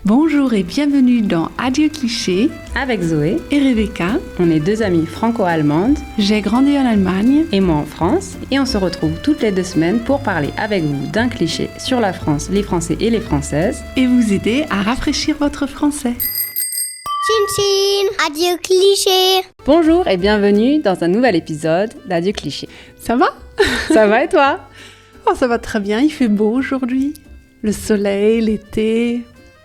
Bonjour et bienvenue dans Adieu Cliché avec Zoé et Rebecca. On est deux amies franco-allemandes. J'ai grandi en Allemagne et moi en France. Et on se retrouve toutes les 2 semaines pour parler avec vous d'un cliché sur la France, les Français et les Françaises. Et vous aider à rafraîchir votre français. Chin chin, adieu cliché. Bonjour et bienvenue dans un nouvel épisode d'Adieu Cliché. Ça va? Ça va et toi? Oh, ça va très bien, il fait beau aujourd'hui. Le soleil, l'été,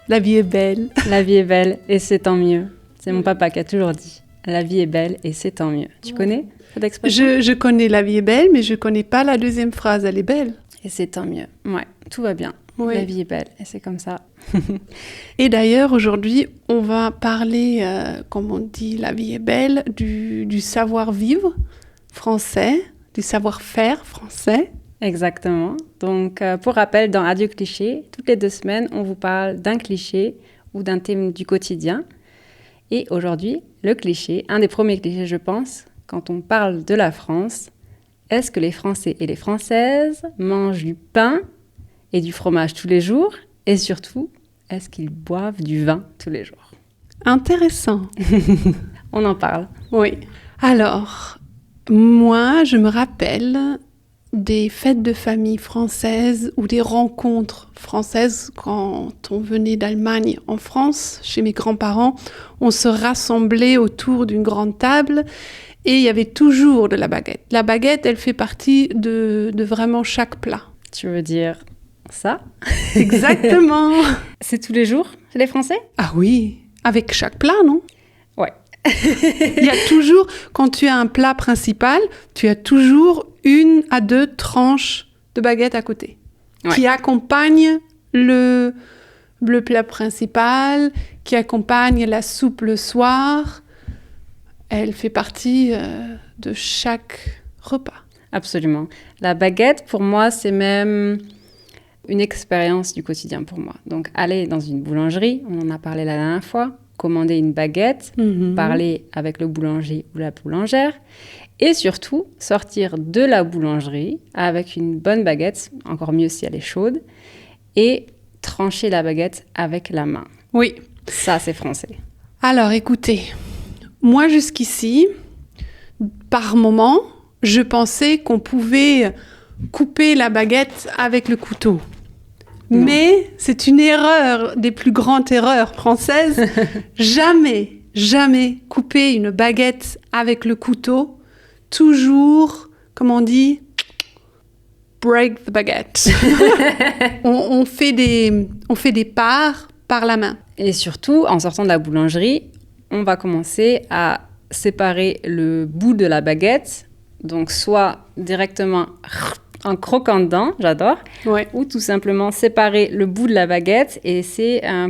la vie est belle. La vie est belle et c'est tant mieux. C'est mon papa qui a toujours dit. La vie est belle et c'est tant mieux. Tu connais cette expression? Je connais la vie est belle, mais je connais pas la deuxième phrase, elle est belle. Et c'est tant mieux. Ouais, tout va bien. Oui. La vie est belle et c'est comme ça. Et d'ailleurs, aujourd'hui, on va parler, comme on dit, la vie est belle, du savoir-vivre français, du savoir-faire français. Exactement. Donc, pour rappel, dans Adieu Cliché, toutes les 2 semaines, on vous parle d'un cliché ou d'un thème du quotidien. Et aujourd'hui, le cliché, un des premiers clichés, je pense, quand on parle de la France, est-ce que les Français et les Françaises mangent du pain et du fromage tous les jours? Et surtout, est-ce qu'ils boivent du vin tous les jours? Intéressant. On en parle. Oui. Alors, moi, je me rappelle des fêtes de famille françaises ou des rencontres françaises quand on venait d'Allemagne en France, chez mes grands-parents, on se rassemblait autour d'une grande table et il y avait toujours de la baguette. La baguette, elle fait partie de vraiment chaque plat. Tu veux dire ça? Exactement. C'est tous les jours, les Français? Ah oui, avec chaque plat, non? Ouais. Il y a toujours, quand tu as un plat principal, tu as toujours 1 à 2 tranches de baguette à côté, qui accompagnent le plat principal, qui accompagne la soupe le soir. Elle fait partie de chaque repas. Absolument. La baguette, pour moi, c'est même une expérience du quotidien pour moi. Donc, aller dans une boulangerie, on en a parlé la dernière fois, commander une baguette, parler avec le boulanger ou la boulangère, et surtout sortir de la boulangerie avec une bonne baguette, encore mieux si elle est chaude, et trancher la baguette avec la main. Oui. Ça, c'est français. Alors, écoutez, moi jusqu'ici, par moment, je pensais qu'on pouvait couper la baguette avec le couteau. Non. Mais c'est une erreur, des plus grandes erreurs françaises. Jamais couper une baguette avec le couteau. Toujours, comme on dit, break the baguette. on fait des parts par la main. Et surtout, en sortant de la boulangerie, on va commencer à séparer le bout de la baguette. Donc, soit directement en croquant dedans, j'adore, ou tout simplement séparer le bout de la baguette. Et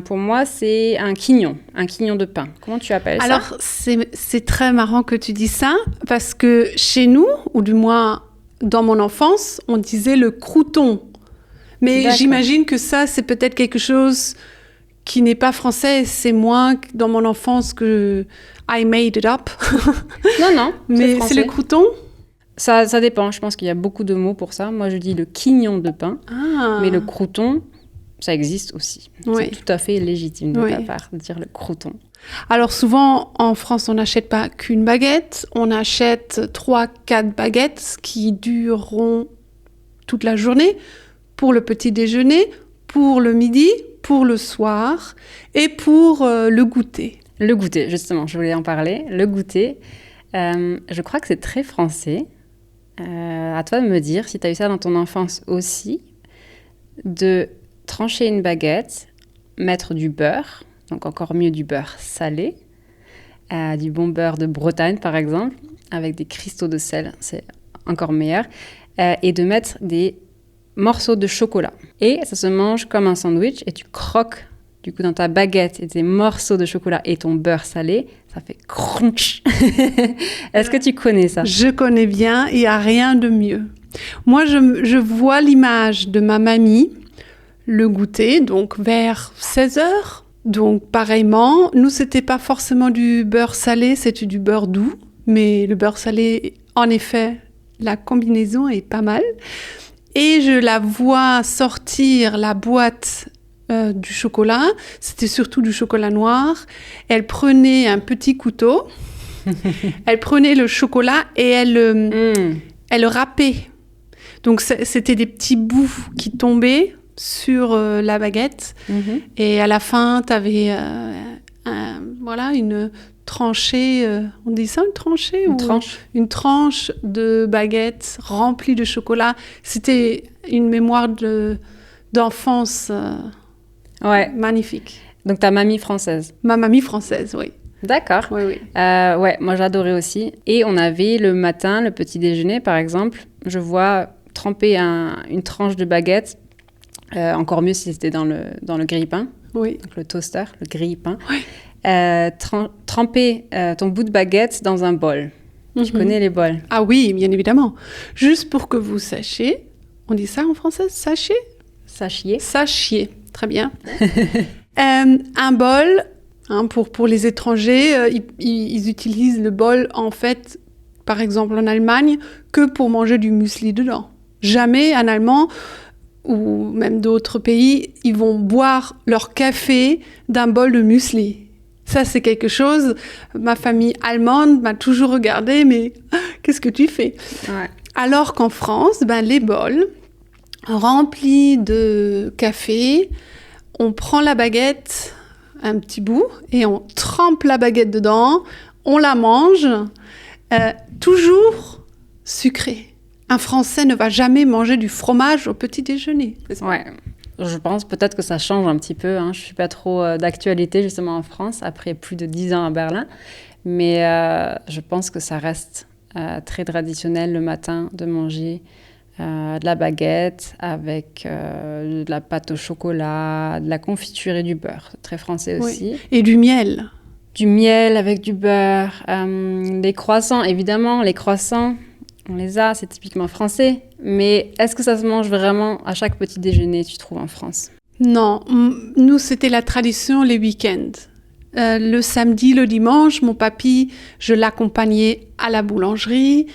pour moi, c'est un quignon de pain. Comment tu appelles ça? Alors, c'est très marrant que tu dis ça, parce que chez nous, ou du moins dans mon enfance, on disait le crouton. Mais D'accord. J'imagine que ça, c'est peut-être quelque chose qui n'est pas français. C'est moi, dans mon enfance, que I made it up. Non, mais c'est le crouton? Ça dépend, je pense qu'il y a beaucoup de mots pour ça. Moi, je dis le quignon de pain, mais le crouton, ça existe aussi. Oui. C'est tout à fait légitime de ta part de dire le crouton. Alors souvent, en France, on n'achète pas qu'une baguette, on achète 3-4 baguettes qui dureront toute la journée pour le petit déjeuner, pour le midi, pour le soir et pour le goûter. Le goûter, justement, je voulais en parler. Le goûter, je crois que c'est très français. À toi de me dire si tu as eu ça dans ton enfance aussi, de trancher une baguette, mettre du beurre, donc encore mieux du beurre salé, du bon beurre de Bretagne par exemple, avec des cristaux de sel, c'est encore meilleur, et de mettre des morceaux de chocolat. Et ça se mange comme un sandwich et tu croques du coup dans ta baguette et tes morceaux de chocolat et ton beurre salé, ça fait crunch. Est-ce que tu connais ça? Je connais bien, il n'y a rien de mieux. Moi, je vois l'image de ma mamie, le goûter, donc vers 16h. Donc, pareillement, nous, c'était pas forcément du beurre salé, c'était du beurre doux. Mais le beurre salé, en effet, la combinaison est pas mal. Et je la vois sortir la boîte du chocolat. C'était surtout du chocolat noir. Elle prenait un petit couteau. Elle prenait le chocolat et elle le râpait. Donc, c'était des petits bouts qui tombaient sur la baguette. Et à la fin, tu avais une tranchée. On dit ça, une tranchée? Une tranche de baguette remplie de chocolat. C'était une mémoire d'enfance magnifique. Donc, ta mamie française. Ma mamie française, oui. D'accord. Oui. Moi j'adorais aussi. Et on avait le matin, le petit déjeuner par exemple, je vois tremper une tranche de baguette, encore mieux si c'était dans le grille-pain, donc le toaster, le grille-pain. Tremper ton bout de baguette dans un bol. Tu connais les bols? Ah oui, bien évidemment. Juste pour que vous sachiez, on dit ça en français, sachiez? Sachiez, très bien. Un bol... pour les étrangers, ils utilisent le bol, en fait, par exemple en Allemagne, que pour manger du muesli dedans. Jamais un Allemand, ou même d'autres pays, ils vont boire leur café d'un bol de muesli. Ça, c'est quelque chose, ma famille allemande m'a toujours regardé, mais qu'est-ce que tu fais? Alors qu'en France, les bols remplis de café, on prend la baguette... un petit bout, et on trempe la baguette dedans, on la mange, toujours sucré. Un Français ne va jamais manger du fromage au petit déjeuner. Ouais, je pense peut-être que ça change un petit peu. Je ne suis pas trop d'actualité justement en France, après plus de 10 ans à Berlin, mais je pense que ça reste très traditionnel le matin de manger de la baguette avec de la pâte au chocolat, de la confiture et du beurre. C'est très français aussi. Et du miel. Du miel avec du beurre. Les croissants, évidemment, on les a, c'est typiquement français. Mais est-ce que ça se mange vraiment à chaque petit déjeuner, tu trouves, en France? Non, nous, c'était la tradition les week-ends. Le samedi, le dimanche, mon papy, je l'accompagnais à la boulangerie.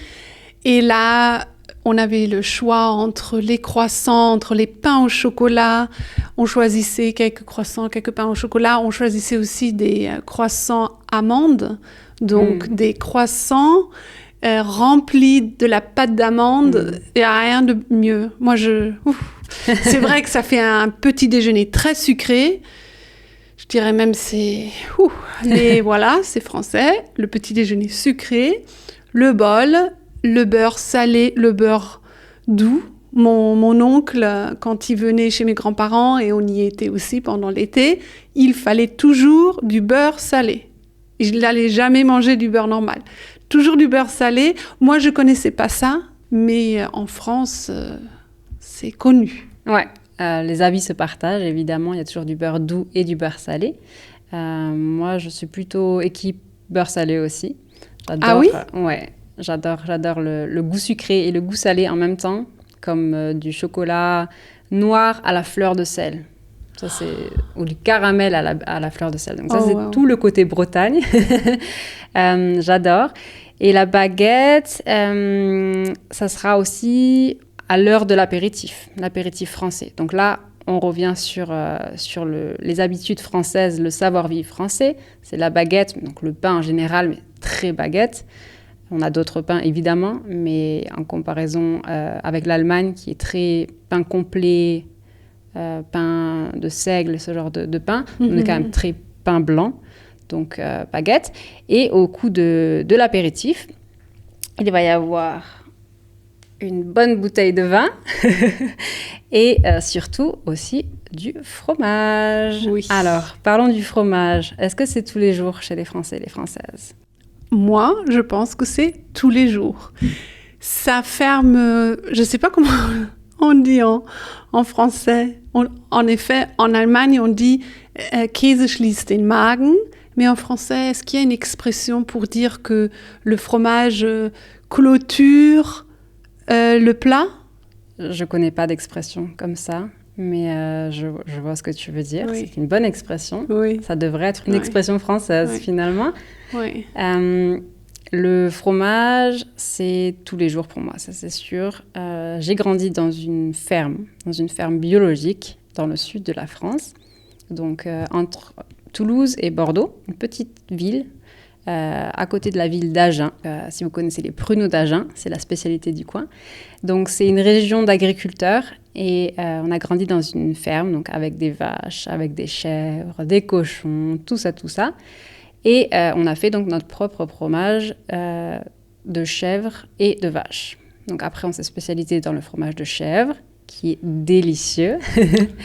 Et là... on avait le choix entre les croissants, entre les pains au chocolat. On choisissait quelques croissants, quelques pains au chocolat. On choisissait aussi des croissants amandes, donc des croissants remplis de la pâte d'amande. Il n'y a rien de mieux. Moi, c'est vrai que ça fait un petit déjeuner très sucré. Je dirais même mais voilà, c'est français. Le petit déjeuner sucré, le bol... le beurre salé, le beurre doux. Mon oncle, quand il venait chez mes grands-parents, et on y était aussi pendant l'été, il fallait toujours du beurre salé. Il n'allait jamais manger du beurre normal. Toujours du beurre salé. Moi, je ne connaissais pas ça, mais en France, c'est connu. Ouais, les avis se partagent, évidemment. Il y a toujours du beurre doux et du beurre salé. Moi, je suis plutôt équipe beurre salé aussi. Ah oui? Ouais. J'adore le goût sucré et le goût salé en même temps, comme du chocolat noir à la fleur de sel. Ça, ou du caramel à la fleur de sel. Donc ça, c'est tout le côté Bretagne. J'adore. Et la baguette, ça sera aussi à l'heure de l'apéritif français. Donc là, on revient sur les habitudes françaises, le savoir-vivre français. C'est la baguette, donc le pain en général, mais très baguette. On a d'autres pains, évidemment, mais en comparaison avec l'Allemagne, qui est très pain complet, pain de seigle, ce genre de pain, on est quand même très pain blanc, donc baguette. Et au coup de l'apéritif, il va y avoir une bonne bouteille de vin et surtout aussi du fromage. Oui. Alors, parlons du fromage. Est-ce que c'est tous les jours chez les Français et les Françaises? Moi, je pense que c'est tous les jours. Ça ferme... je ne sais pas comment on dit en français. En effet, en Allemagne, on dit Käse schließt den Magen. Mais en français, est-ce qu'il y a une expression pour dire que le fromage clôture le plat? Je ne connais pas d'expression comme ça. Mais je vois ce que tu veux dire. Oui. C'est une bonne expression. Oui. Ça devrait être une expression française, finalement. Oui. Le fromage, c'est tous les jours pour moi, ça c'est sûr. J'ai grandi dans une ferme biologique. dans le sud de la France, donc entre Toulouse et Bordeaux, une petite ville à côté de la ville d'Agen. Si vous connaissez les pruneaux d'Agen, c'est la spécialité du coin. Donc c'est une région d'agriculteurs et on a grandi dans une ferme, donc avec des vaches, avec des chèvres, des cochons, tout ça. Et on a fait donc notre propre fromage de chèvre et de vache. Donc après, on s'est spécialisé dans le fromage de chèvre, qui est délicieux.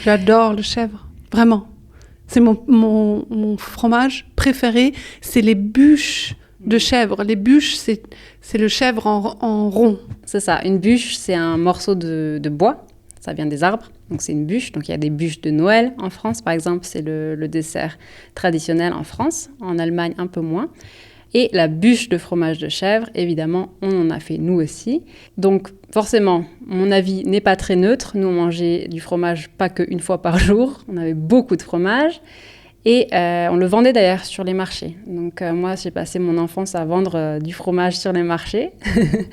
J'adore le chèvre, vraiment. C'est mon fromage préféré, c'est les bûches de chèvre. Les bûches, c'est le chèvre en rond. C'est ça, une bûche, c'est un morceau de bois, ça vient des arbres, donc c'est une bûche. Donc il y a des bûches de Noël en France, par exemple, c'est le dessert traditionnel en France, en Allemagne un peu moins. Et la bûche de fromage de chèvre, évidemment, on en a fait nous aussi. Donc forcément, mon avis n'est pas très neutre. Nous, on mangeait du fromage pas qu'une fois par jour. On avait beaucoup de fromage. Et on le vendait d'ailleurs sur les marchés. Donc moi, j'ai passé mon enfance à vendre du fromage sur les marchés.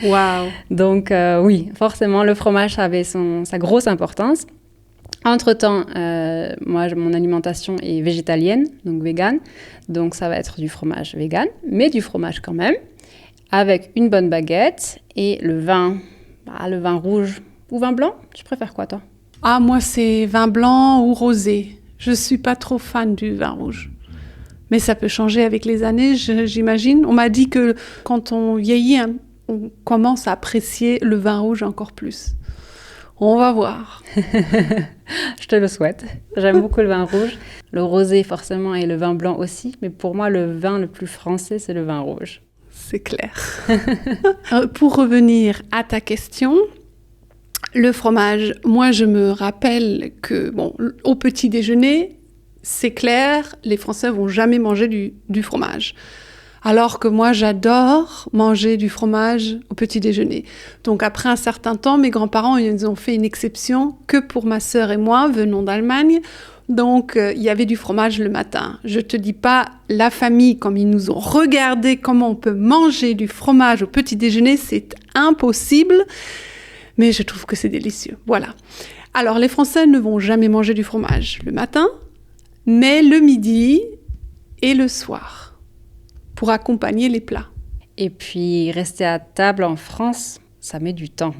Waouh. Donc oui, forcément, le fromage avait sa grosse importance. Entre-temps, moi, mon alimentation est végétalienne, donc végane. Donc, ça va être du fromage végane, mais du fromage quand même, avec une bonne baguette et le vin rouge ou vin blanc. Tu préfères quoi, toi? Ah, moi, c'est vin blanc ou rosé. Je suis pas trop fan du vin rouge. Mais ça peut changer avec les années, j'imagine. On m'a dit que quand on vieillit, on commence à apprécier le vin rouge encore plus. On va voir. Je te le souhaite. J'aime beaucoup le vin rouge. Le rosé, forcément, et le vin blanc aussi. Mais pour moi, le vin le plus français, c'est le vin rouge. C'est clair. Pour revenir à ta question, le fromage, moi, je me rappelle que, au petit déjeuner, c'est clair, les Français vont jamais manger du fromage. Alors que moi, j'adore manger du fromage au petit déjeuner. Donc après un certain temps, mes grands-parents, ils ont fait une exception que pour ma sœur et moi, venons d'Allemagne. Donc il y avait du fromage le matin. Je te dis pas la famille, comme ils nous ont regardé comment on peut manger du fromage au petit déjeuner, c'est impossible. Mais je trouve que c'est délicieux. Voilà. Alors les Français ne vont jamais manger du fromage le matin, mais le midi et le soir, pour accompagner les plats. Et puis, rester à table en France, ça met du temps.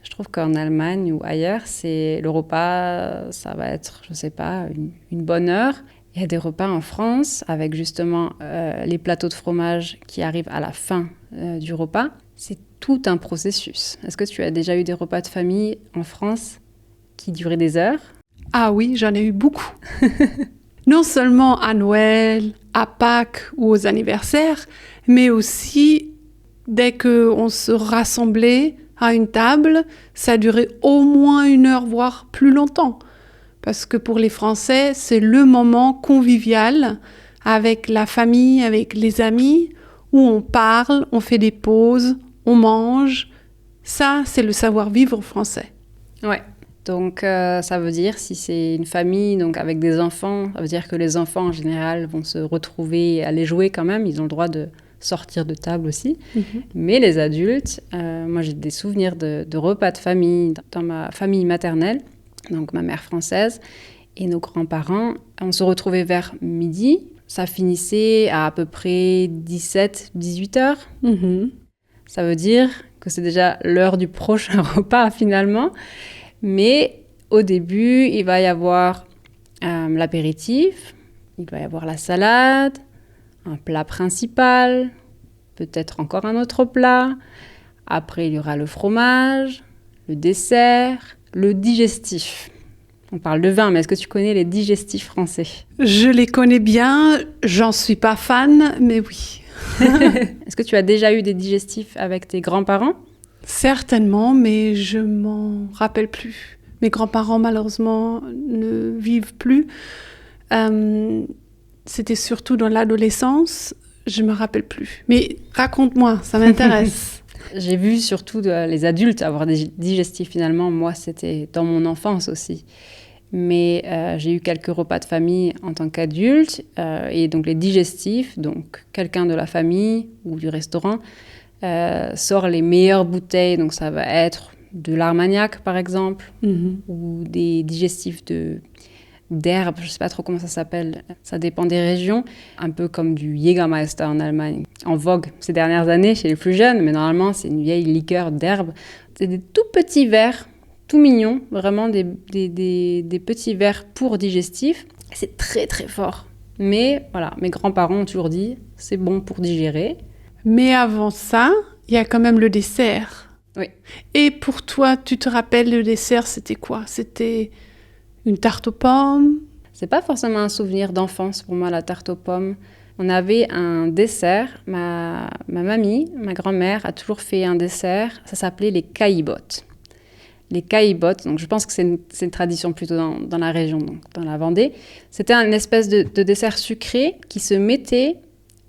Je trouve qu'en Allemagne ou ailleurs, le repas, ça va être, je sais pas, une bonne heure. Il y a des repas en France avec justement les plateaux de fromage qui arrivent à la fin du repas. C'est tout un processus. Est-ce que tu as déjà eu des repas de famille en France qui duraient des heures? Ah oui, j'en ai eu beaucoup. Non seulement à Noël, à Pâques ou aux anniversaires, mais aussi dès qu'on se rassemblait à une table, ça durait au moins 1 heure, voire plus longtemps. Parce que pour les Français, c'est le moment convivial avec la famille, avec les amis, où on parle, on fait des pauses, on mange. Ça, c'est le savoir-vivre français. Ouais. Donc, ça veut dire, si c'est une famille donc avec des enfants, ça veut dire que les enfants, en général, vont se retrouver et aller jouer quand même. Ils ont le droit de sortir de table aussi. Mm-hmm. Mais les adultes, moi, j'ai des souvenirs de repas de famille dans ma famille maternelle, donc ma mère française, et nos grands-parents. On se retrouvait vers midi. Ça finissait à peu près 17-18 heures. Mm-hmm. Ça veut dire que c'est déjà l'heure du prochain repas, finalement. Mais au début, il va y avoir l'apéritif, il va y avoir la salade, un plat principal, peut-être encore un autre plat. Après, il y aura le fromage, le dessert, le digestif. On parle de vin, mais est-ce que tu connais les digestifs français? Je les connais bien, j'en suis pas fan, mais oui. Est-ce que tu as déjà eu des digestifs avec tes grands-parents? Certainement, mais je m'en rappelle plus. Mes grands-parents, malheureusement, ne vivent plus. C'était surtout dans l'adolescence. Je me rappelle plus. Mais raconte-moi, ça m'intéresse. J'ai vu surtout les adultes avoir des digestifs finalement. Moi, c'était dans mon enfance aussi. Mais j'ai eu quelques repas de famille en tant qu'adulte. Et donc les digestifs, donc quelqu'un de la famille ou du restaurant, sort les meilleures bouteilles, donc ça va être de l'Armagnac par exemple, ou des digestifs de d'herbes, je ne sais pas trop comment ça s'appelle, ça dépend des régions, un peu comme du Jägermeister en Allemagne, en vogue ces dernières années chez les plus jeunes, mais normalement c'est une vieille liqueur d'herbes. C'est des tout petits verres, tout mignons, vraiment des petits verres pour digestif. C'est très très fort. Mais voilà, mes grands-parents ont toujours dit, c'est bon pour digérer. Mais avant ça, il y a quand même le dessert. Oui. Et pour toi, tu te rappelles le dessert, c'était quoi? C'était une tarte aux pommes? C'est pas forcément un souvenir d'enfance pour moi, la tarte aux pommes. On avait un dessert, ma mamie, ma grand-mère a toujours fait un dessert, ça s'appelait les caillebottes. Les caillebottes, donc je pense que c'est une tradition plutôt dans la région, donc dans la Vendée. C'était une espèce de dessert sucré qui se mettait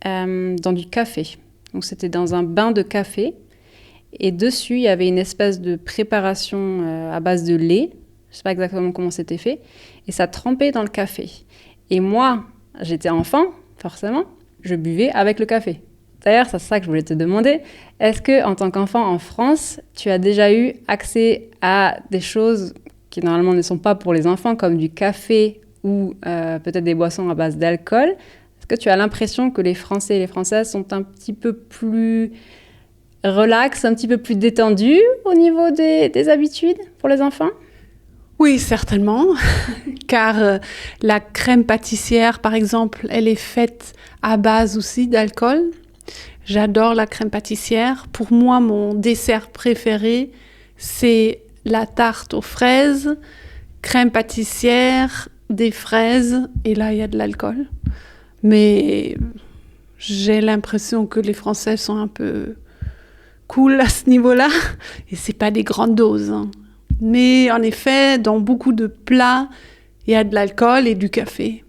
dans du café. Donc c'était dans un bain de café. Et dessus, il y avait une espèce de préparation à base de lait. Je ne sais pas exactement comment c'était fait. Et ça trempait dans le café. Et moi, j'étais enfant, forcément, je buvais avec le café. D'ailleurs, c'est ça que je voulais te demander. Est-ce que, en tant qu'enfant en France, tu as déjà eu accès à des choses qui normalement ne sont pas pour les enfants, comme du café ou peut-être des boissons à base d'alcool? Est-ce que tu as l'impression que les Français et les Françaises sont un petit peu plus relax, un petit peu plus détendu au niveau des habitudes pour les enfants? Oui, certainement, car la crème pâtissière, par exemple, elle est faite à base aussi d'alcool. J'adore la crème pâtissière. Pour moi, mon dessert préféré, c'est la tarte aux fraises, crème pâtissière, des fraises, et là, il y a de l'alcool. Mais j'ai l'impression que les Français sont un peu cool à ce niveau-là, et c'est pas des grandes doses, hein. Mais en effet, dans beaucoup de plats, il y a de l'alcool et du café.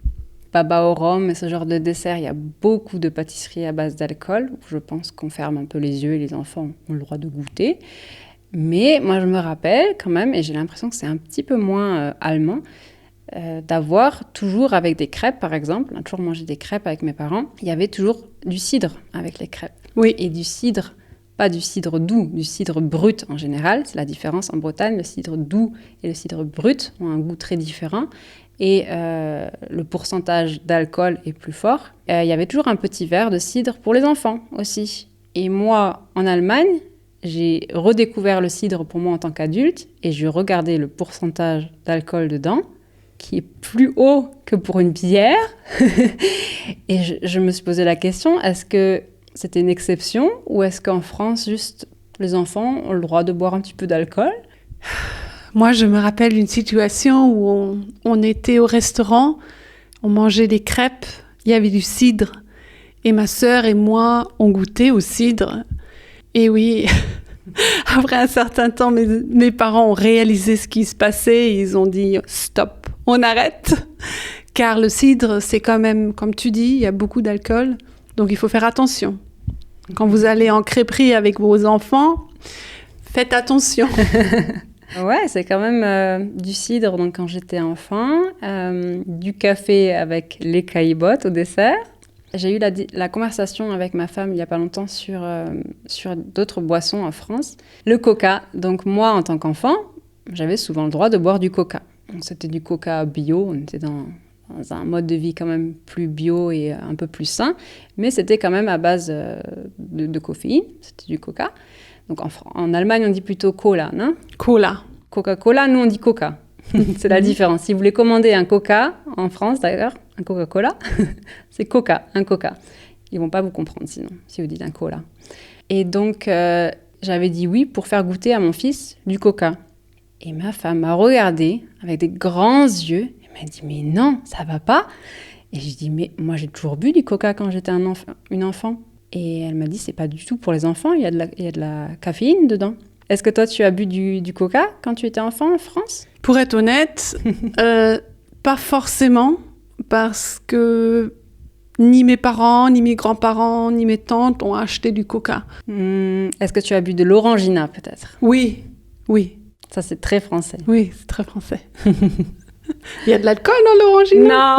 Baba au rhum et ce genre de dessert, il y a beaucoup de pâtisseries à base d'alcool. Je pense qu'on ferme un peu les yeux et les enfants ont le droit de goûter. Mais moi, je me rappelle quand même, et j'ai l'impression que c'est un petit peu moins allemand, d'avoir toujours avec des crêpes, par exemple, on a toujours mangé des crêpes avec mes parents, il y avait toujours du cidre avec les crêpes. Oui. Et du cidre, pas du cidre doux, du cidre brut en général. C'est la différence en Bretagne. Le cidre doux et le cidre brut ont un goût très différent. Et le pourcentage d'alcool est plus fort. Il y avait toujours un petit verre de cidre pour les enfants aussi. Et moi, en Allemagne, j'ai redécouvert le cidre pour moi en tant qu'adulte. Et j'ai regardé le pourcentage d'alcool dedans, qui est plus haut que pour une bière. Et je me suis posé la question, est-ce que c'était une exception ou est-ce qu'en France, juste les enfants ont le droit de boire un petit peu d'alcool? Moi, je me rappelle une situation où on était au restaurant, on mangeait des crêpes, il y avait du cidre. Et ma sœur et moi, on goûtait au cidre. Et oui, après un certain temps, mes parents ont réalisé ce qui se passait et ils ont dit « stop, on arrête ». Car le cidre, c'est quand même, comme tu dis, il y a beaucoup d'alcool. Donc, il faut faire attention. Quand vous allez en crêperie avec vos enfants, faites attention. Ouais, c'est quand même du cidre donc quand j'étais enfant, du café avec les caillebottes au dessert. J'ai eu la conversation avec ma femme il n'y a pas longtemps sur d'autres boissons en France. Le coca. Donc moi, en tant qu'enfant, j'avais souvent le droit de boire du coca. Donc, c'était du coca bio, on était dans un mode de vie quand même plus bio et un peu plus sain, mais c'était quand même à base de caféine, c'était du coca. Donc en Allemagne, on dit plutôt cola, non? Cola. Coca-Cola, nous on dit coca. C'est la différence. Si vous voulez commander un coca, en France d'ailleurs, un Coca-Cola, c'est coca, un coca. Ils vont pas vous comprendre sinon, si vous dites un cola. Et donc, j'avais dit oui pour faire goûter à mon fils du coca. Et ma femme m'a regardée avec des grands yeux. Elle m'a dit, mais non, ça va pas. Et j'ai dit, mais moi j'ai toujours bu du coca quand j'étais une enfant. Et elle m'a dit, c'est pas du tout pour les enfants, il y a de la caféine dedans. Est-ce que toi, tu as bu du coca quand tu étais enfant en France? Pour être honnête, pas forcément, parce que ni mes parents, ni mes grands-parents, ni mes tantes ont acheté du coca. Est-ce que tu as bu de l'orangina, peut-être? Oui, oui. Ça, c'est très français. Oui, c'est très français. Il y a de l'alcool dans l'orangina?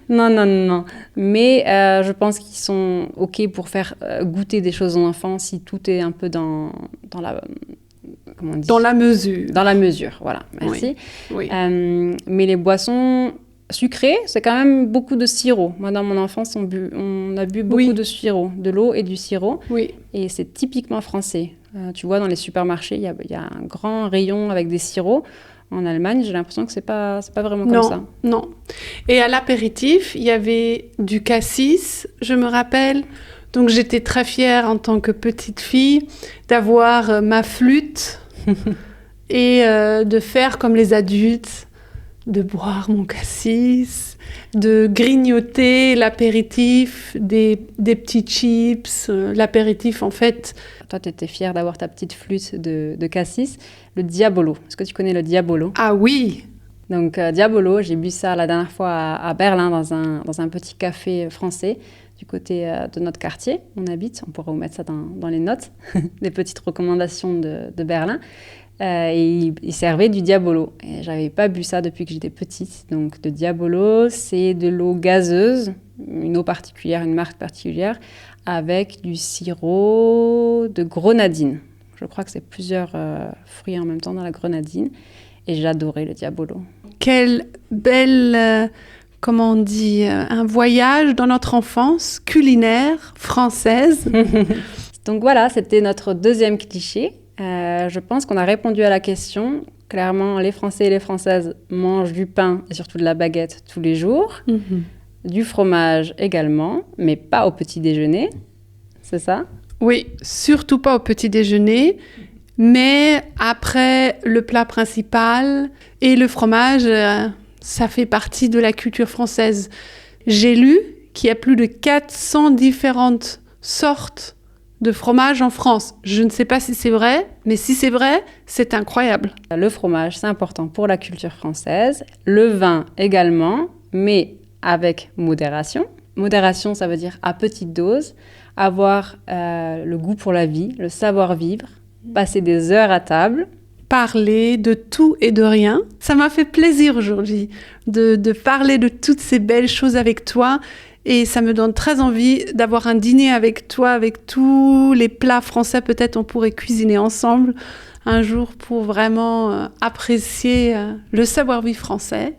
Non. Non. Mais je pense qu'ils sont OK pour faire goûter des choses aux enfants si tout est un peu dans la... comment on dit ? Dans la mesure. Dans la mesure, voilà, merci. Oui. Mais les boissons sucrées, c'est quand même beaucoup de sirop. Moi, dans mon enfance, on a bu beaucoup de sirop, de l'eau et du sirop. Oui. Et c'est typiquement français. Tu vois, dans les supermarchés, il y a un grand rayon avec des sirops. En Allemagne, j'ai l'impression que c'est pas vraiment comme ça. Non. Et à l'apéritif, il y avait du cassis, je me rappelle. Donc j'étais très fière en tant que petite fille d'avoir ma flûte et de faire comme les adultes, de boire mon cassis, de grignoter l'apéritif, des petits chips. L'apéritif, en fait... Toi, tu étais fière d'avoir ta petite flûte de cassis. Le Diabolo. Est-ce que tu connais le Diabolo ? Ah oui. Donc, Diabolo, j'ai bu ça la dernière fois à Berlin, dans un petit café français, du côté de notre quartier. On habite, on pourra vous mettre ça dans les notes, des petites recommandations de Berlin. Et il servait du Diabolo. Et j'avais pas bu ça depuis que j'étais petite. Donc, le Diabolo, c'est de l'eau gazeuse, une eau particulière, une marque particulière, avec du sirop de grenadine. Je crois que c'est plusieurs fruits en même temps dans la grenadine. Et j'adorais le Diabolo. Quelle belle, comment on dit, un voyage dans notre enfance culinaire française. Donc voilà, c'était notre deuxième cliché. Je pense qu'on a répondu à la question. Clairement, les Français et les Françaises mangent du pain et surtout de la baguette tous les jours. Du fromage également, mais pas au petit déjeuner. C'est ça ? Oui, surtout pas au petit déjeuner. Mais après le plat principal et le fromage, ça fait partie de la culture française. J'ai lu qu'il y a plus de 400 différentes sortes de fromage en France. Je ne sais pas si c'est vrai, mais si c'est vrai, c'est incroyable. Le fromage, c'est important pour la culture française. Le vin également, mais avec modération. Modération, ça veut dire à petite dose. Avoir le goût pour la vie, le savoir-vivre. Passer des heures à table. Parler de tout et de rien. Ça m'a fait plaisir aujourd'hui de parler de toutes ces belles choses avec toi. Et ça me donne très envie d'avoir un dîner avec toi, avec tous les plats français. Peut-être on pourrait cuisiner ensemble un jour pour vraiment apprécier le savoir-vivre français.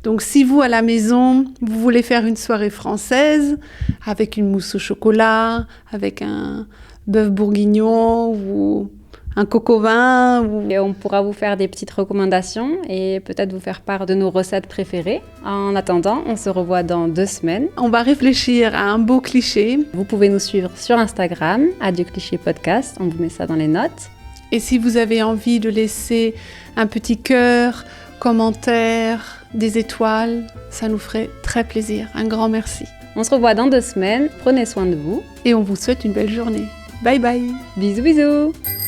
Donc si vous, à la maison, vous voulez faire une soirée française avec une mousse au chocolat, avec un bœuf bourguignon ou un coq au vin. Et on pourra vous faire des petites recommandations et peut-être vous faire part de nos recettes préférées. En attendant, on se revoit dans 2 semaines. On va réfléchir à un beau cliché. Vous pouvez nous suivre sur Instagram, Adieu Cliché Podcast. On vous met ça dans les notes. Et si vous avez envie de laisser un petit cœur, commentaire, des étoiles, ça nous ferait très plaisir. Un grand merci. On se revoit dans 2 semaines. Prenez soin de vous. Et on vous souhaite une belle journée. Bye bye. Bisous, bisous.